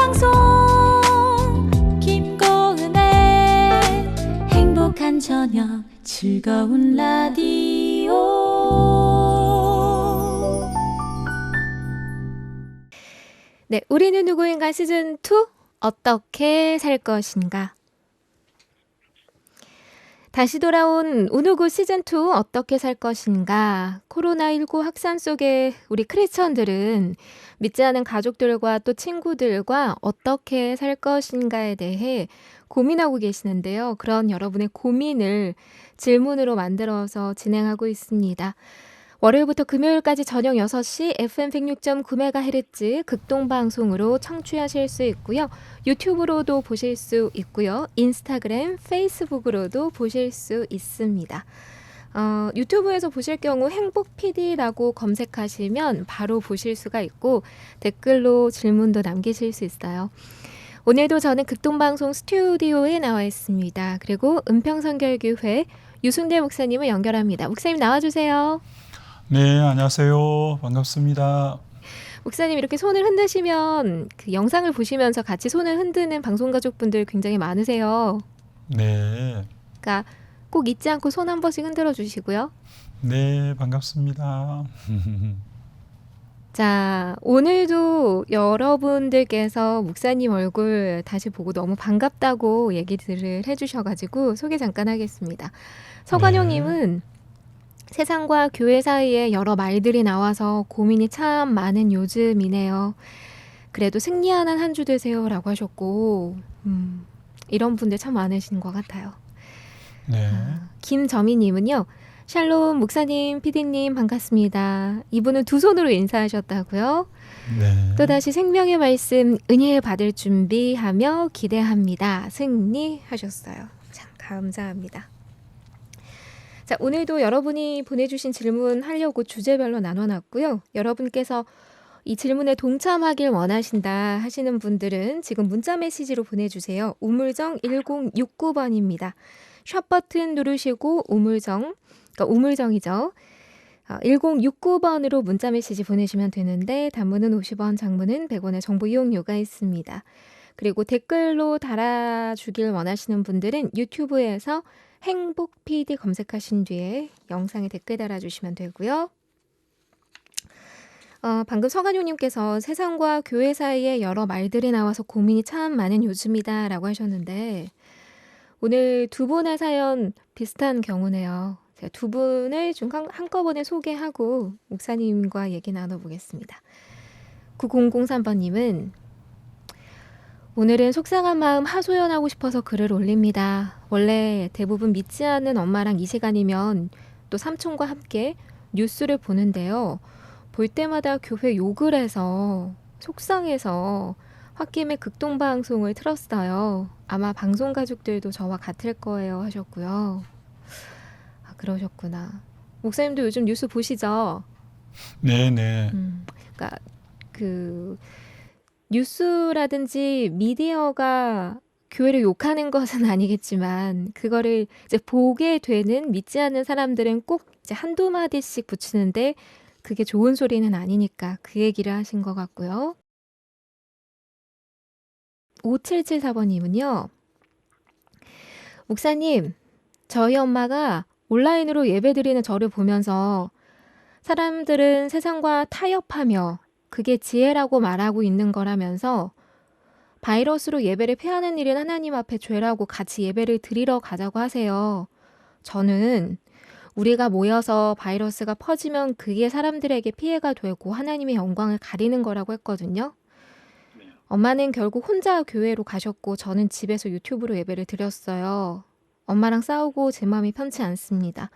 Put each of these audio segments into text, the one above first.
극동방송 김고은의 행복한 저녁 즐거운 라디오. 네, 우리는 누구인가 시즌2 어떻게 살 것인가. 다시 돌아온 우누구 시즌2 어떻게 살 것인가. 코로나19 확산 속에 우리 크리스천들은 믿지 않은 가족들과 또 친구들과 어떻게 살 것인가에 대해 고민하고 계시는데요. 그런 여러분의 고민을 질문으로 만들어서 진행하고 있습니다. 월요일부터 금요일까지 저녁 6시 FM 106.9MHz 극동방송으로 청취하실 수 있고요. 유튜브로도 보실 수 있고요. 인스타그램, 페이스북으로도 보실 수 있습니다. 유튜브에서 보실 경우 행복PD라고 검색하시면 바로 보실 수가 있고 댓글로 질문도 남기실 수 있어요. 오늘도 저는 극동방송 스튜디오에 나와 있습니다. 그리고 은평선결교회 유순대 목사님을 연결합니다. 목사님 나와주세요. 네, 안녕하세요. 반갑습니다. 목사님 이렇게 손을 흔드시면 그 영상을 보시면서 같이 손을 흔드는 방송가족분들 굉장히 많으세요. 네. 그러니까 꼭 잊지 않고 손 한 번씩 흔들어 주시고요. 네, 반갑습니다. 자, 오늘도 여러분들께서 목사님 얼굴 다시 보고 너무 반갑다고 얘기들을 해주셔가지고 소개 잠깐 하겠습니다. 서관용님은 세상과 교회 사이에 여러 말들이 나와서 고민이 참 많은 요즘이네요. 그래도 승리하는 한 주 되세요 라고 하셨고 이런 분들 참 많으신 것 같아요. 네. 김저미님은요. 샬롬 목사님, 피디님 반갑습니다. 이분은 두 손으로 인사하셨다고요. 네. 또다시 생명의 말씀 은혜 받을 준비하며 기대합니다. 승리하셨어요. 참 감사합니다. 자, 오늘도 여러분이 보내주신 질문 하려고 주제별로 나눠놨고요. 여러분께서 이 질문에 동참하길 원하신다 하시는 분들은 지금 문자 메시지로 보내주세요. 우물정 1069번입니다. 샵 버튼 누르시고 우물정, 그러니까 우물정이죠. 1069번으로 문자 메시지 보내시면 되는데 단문은 50원, 장문은 100원의 정보 이용료가 있습니다. 그리고 댓글로 달아주길 원하시는 분들은 유튜브에서 행복PD 검색하신 뒤에 영상에 댓글 달아주시면 되고요. 방금 서간용님께서 세상과 교회 사이에 여러 말들이 나와서 고민이 참 많은 요즘이다 라고 하셨는데 오늘 두 분의 사연 비슷한 경우네요. 제가 두 분을 좀 한꺼번에 소개하고 목사님과 얘기 나눠보겠습니다. 9003번님은 오늘은 속상한 마음 하소연하고 싶어서 글을 올립니다. 원래 대부분 믿지 않는 엄마랑 이 시간이면 또 삼촌과 함께 뉴스를 보는데요. 볼 때마다 교회 욕을 해서 속상해서 홧김에 극동방송을 틀었어요. 아마 방송 가족들도 저와 같을 거예요 하셨고요. 아, 그러셨구나. 목사님도 요즘 뉴스 보시죠? 네. 그러니까 뉴스라든지 미디어가 교회를 욕하는 것은 아니겠지만 그거를 이제 보게 되는 믿지 않는 사람들은 꼭 이제 한두 마디씩 붙이는데 그게 좋은 소리는 아니니까 그 얘기를 하신 것 같고요. 5774번님은요. 목사님, 저희 엄마가 온라인으로 예배드리는 저를 보면서 사람들은 세상과 타협하며 그게 지혜라고 말하고 있는 거라면서 바이러스로 예배를 폐하는 일은 하나님 앞에 죄라고 같이 예배를 드리러 가자고 하세요. 저는 우리가 모여서 바이러스가 퍼지면 그게 사람들에게 피해가 되고 하나님의 영광을 가리는 거라고 했거든요. 엄마는 결국 혼자 교회로 가셨고 저는 집에서 유튜브로 예배를 드렸어요. 엄마랑 싸우고 제 마음이 편치 않습니다.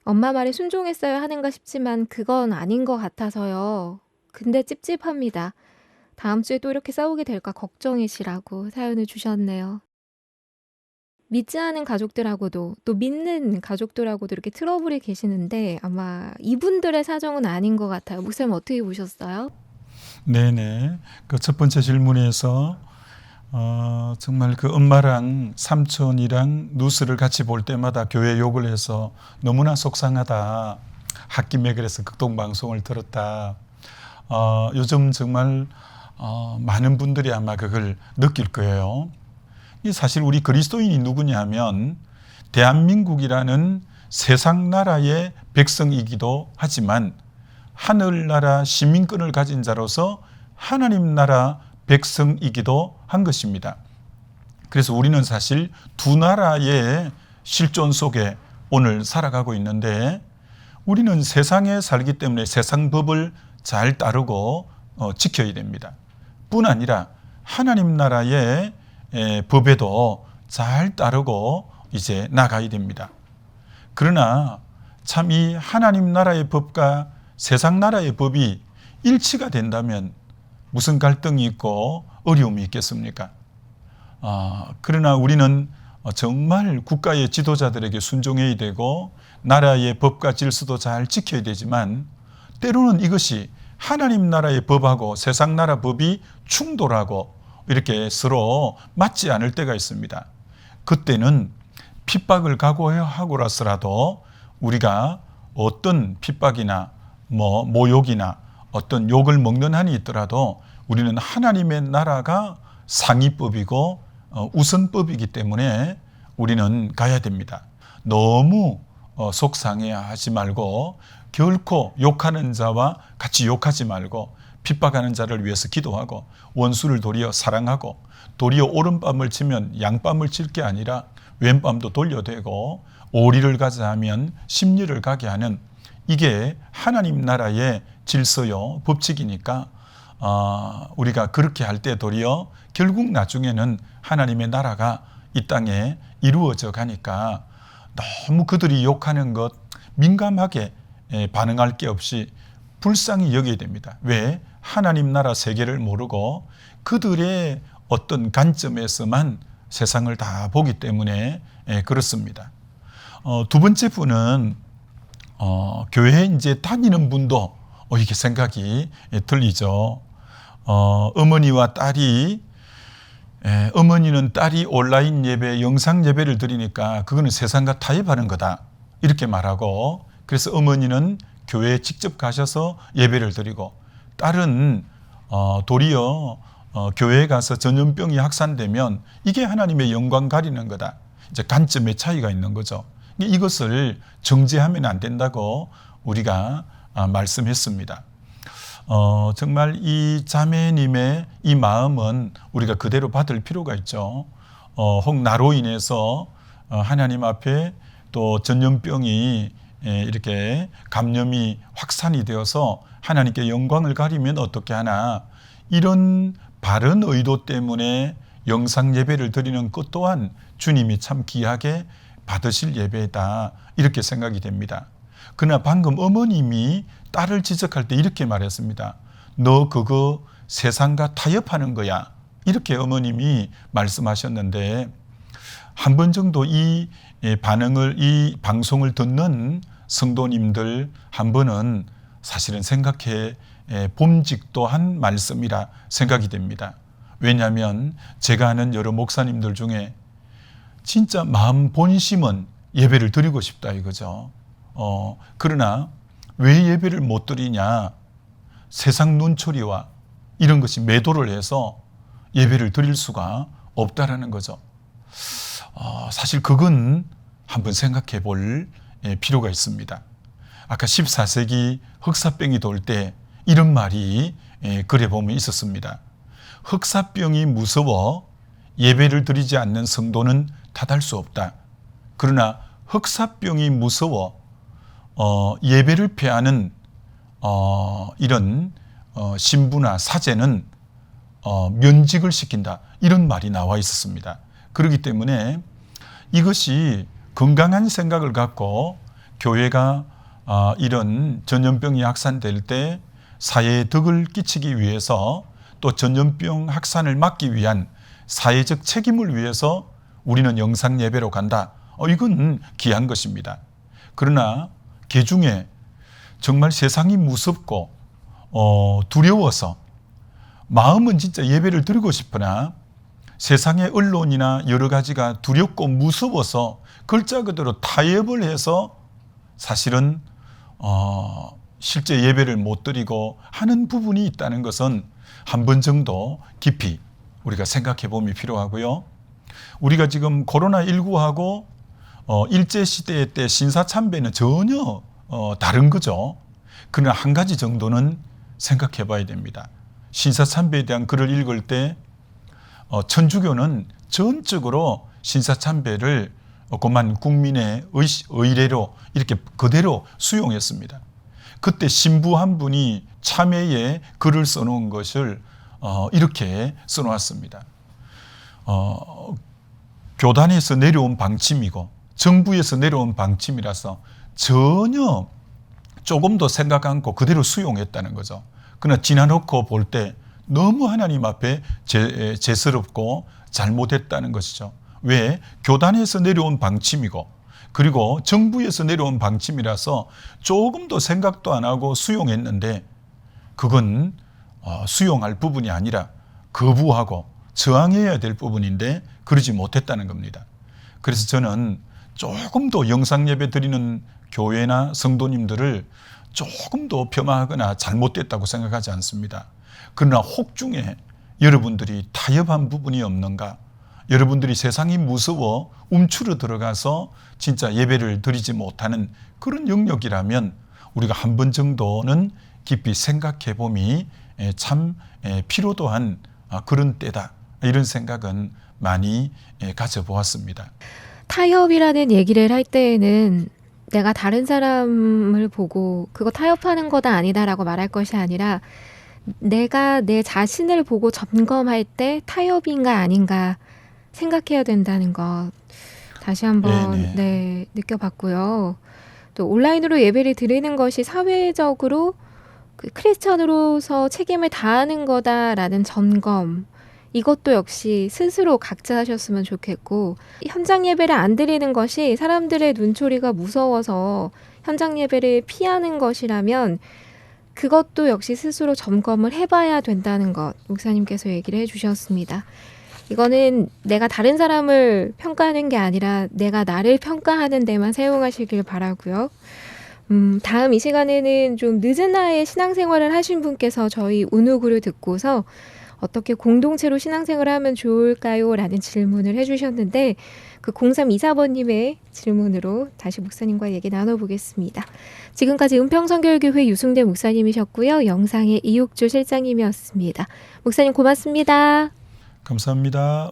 엄마 말에 순종했어야 하는가 싶지만 그건 아닌 것 같아서요. 근데 찝찝합니다. 다음 주에 또 이렇게 싸우게 될까 걱정이시라고 사연을 주셨네요. 믿지 않은 가족들하고도 또 믿는 가족들하고도 이렇게 트러블이 계시는데 아마 이분들의 사정은 아닌 것 같아요. 목사님 어떻게 보셨어요? 네네. 그 첫 번째 질문에서 정말 그 엄마랑 삼촌이랑 뉴스를 같이 볼 때마다 교회 욕을 해서 너무나 속상하다. 홧김에 그래서 극동방송을 들었다. 요즘 정말 많은 분들이 아마 그걸 느낄 거예요. 사실 우리 그리스도인이 누구냐면 대한민국이라는 세상 나라의 백성이기도 하지만 하늘나라 시민권을 가진 자로서 하나님 나라 백성이기도 한 것입니다. 그래서 우리는 사실 두 나라의 실존 속에 오늘 살아가고 있는데 우리는 세상에 살기 때문에 세상 법을 잘 따르고 지켜야 됩니다. 뿐 아니라 하나님 나라의 법에도 잘 따르고 이제 나가야 됩니다. 그러나 참 이 하나님 나라의 법과 세상 나라의 법이 일치가 된다면 무슨 갈등이 있고 어려움이 있겠습니까? 그러나 우리는 정말 국가의 지도자들에게 순종해야 되고 나라의 법과 질서도 잘 지켜야 되지만 때로는 이것이 하나님 나라의 법하고 세상 나라 법이 충돌하고 이렇게 서로 맞지 않을 때가 있습니다. 그때는 핍박을 각오하고라서라도 우리가 어떤 핍박이나 모욕이나 어떤 욕을 먹는 한이 있더라도 우리는 하나님의 나라가 상위법이고 우선법이기 때문에 우리는 가야 됩니다. 너무 속상해하지 말고 결코 욕하는 자와 같이 욕하지 말고 핍박하는 자를 위해서 기도하고 원수를 도리어 사랑하고 도리어 오른밤을 치면 양밤을 칠 게 아니라 왼밤도 돌려대고 오리를 가자 하면 십리를 가게 하는 이게 하나님 나라의 질서요 법칙이니까 우리가 그렇게 할 때 도리어 결국 나중에는 하나님의 나라가 이 땅에 이루어져 가니까 너무 그들이 욕하는 것 민감하게 반응할 게 없이 불쌍히 여겨야 됩니다. 왜? 하나님 나라 세계를 모르고 그들의 어떤 관점에서만 세상을 다 보기 때문에 그렇습니다. 두 번째 분은 교회에 이제 다니는 분도 이렇게 생각이 들리죠. 어머니와 딸이 어머니는 딸이 온라인 예배, 영상 예배를 드리니까 그거는 세상과 타협하는 거다 이렇게 말하고 그래서 어머니는 교회에 직접 가셔서 예배를 드리고 딸은 도리어 교회에 가서 전염병이 확산되면 이게 하나님의 영광 가리는 거다. 이제 관점의 차이가 있는 거죠. 이것을 정죄하면 안 된다고 우리가 말씀했습니다. 정말 이 자매님의 이 마음은 우리가 그대로 받을 필요가 있죠. 혹 나로 인해서 하나님 앞에 또 전염병이 이렇게 감염이 확산이 되어서 하나님께 영광을 가리면 어떻게 하나 이런 바른 의도 때문에 영상 예배를 드리는 것 또한 주님이 참 귀하게 받으실 예배다 이렇게 생각이 됩니다. 그러나 방금 어머님이 딸을 지적할 때 이렇게 말했습니다. 너 그거 세상과 타협하는 거야. 이렇게 어머님이 말씀하셨는데 한 번 정도 이 반응을 이 방송을 듣는 성도님들 한 번은 사실은 생각해 봄직도 한 말씀이라 생각이 됩니다. 왜냐하면 제가 아는 여러 목사님들 중에 진짜 마음 본심은 예배를 드리고 싶다 이거죠. 그러나 왜 예배를 못 드리냐? 세상 눈초리와 이런 것이 매도를 해서 예배를 드릴 수가 없다라는 거죠. 사실 그건 한번 생각해 볼 필요가 있습니다. 아까 14세기 흑사병이 돌 때 이런 말이 글에 보면 있었습니다. 흑사병이 무서워 예배를 드리지 않는 성도는 탓할 수 없다. 그러나 흑사병이 무서워 예배를 패하는 이런 신부나 사제는 면직을 시킨다. 이런 말이 나와 있었습니다. 그렇기 때문에 이것이 건강한 생각을 갖고 교회가 이런 전염병이 확산될 때 사회에 덕을 끼치기 위해서 또 전염병 확산을 막기 위한 사회적 책임을 위해서 우리는 영상 예배로 간다. 이건 귀한 것입니다. 그러나 개중에 정말 세상이 무섭고 두려워서 마음은 진짜 예배를 드리고 싶으나 세상의 언론이나 여러 가지가 두렵고 무서워서 글자 그대로 타협을 해서 사실은 실제 예배를 못 드리고 하는 부분이 있다는 것은 한 번 정도 깊이 우리가 생각해 봄이 필요하고요. 우리가 지금 코로나19하고 일제시대 때 신사참배는 전혀 다른 거죠. 그러나 한 가지 정도는 생각해 봐야 됩니다. 신사참배에 대한 글을 읽을 때 천주교는 전적으로 신사참배를 그만 국민의 의례로 이렇게 그대로 수용했습니다. 그때 신부 한 분이 참회에 글을 써놓은 것을 이렇게 써놓았습니다. 교단에서 내려온 방침이고 정부에서 내려온 방침이라서 전혀 조금도 생각 않고 그대로 수용했다는 거죠. 그러나 지나놓고 볼 때 너무 하나님 앞에 죄스럽고 잘못했다는 것이죠. 왜? 교단에서 내려온 방침이고 그리고 정부에서 내려온 방침이라서 조금도 생각도 안 하고 수용했는데 그건 수용할 부분이 아니라 거부하고 저항해야 될 부분인데 그러지 못했다는 겁니다. 그래서 저는 조금도 영상예배 드리는 교회나 성도님들을 조금도 폄하하거나 잘못됐다고 생각하지 않습니다. 그러나 혹중에 여러분들이 타협한 부분이 없는가? 여러분들이 세상이 무서워 움츠러 들어가서 진짜 예배를 드리지 못하는 그런 영역이라면 우리가 한 번 정도는 깊이 생각해 봄이 참 필요도 한 그런 때다. 이런 생각은 많이 가져보았습니다. 타협이라는 얘기를 할 때에는 내가 다른 사람을 보고 그거 타협하는 거다 아니다라고 말할 것이 아니라 내가 내 자신을 보고 점검할 때 타협인가 아닌가 생각해야 된다는 것 다시 한번 네, 느껴봤고요. 또 온라인으로 예배를 드리는 것이 사회적으로 크리스천으로서 책임을 다하는 거다라는 점검 이것도 역시 스스로 각자 하셨으면 좋겠고 현장 예배를 안 드리는 것이 사람들의 눈초리가 무서워서 현장 예배를 피하는 것이라면 그것도 역시 스스로 점검을 해봐야 된다는 것 목사님께서 얘기를 해주셨습니다. 이거는 내가 다른 사람을 평가하는 게 아니라 내가 나를 평가하는 데만 사용하시길 바라고요. 다음 이 시간에는 좀 늦은 나이에 신앙생활을 하신 분께서 저희 운우구를 듣고서 어떻게 공동체로 신앙생활을 하면 좋을까요? 라는 질문을 해주셨는데 그 0324번님의 질문으로 다시 목사님과 얘기 나눠보겠습니다. 지금까지 은평선교회교회 유승대 목사님이셨고요. 영상의 이육주 실장님이었습니다. 목사님 고맙습니다. 감사합니다.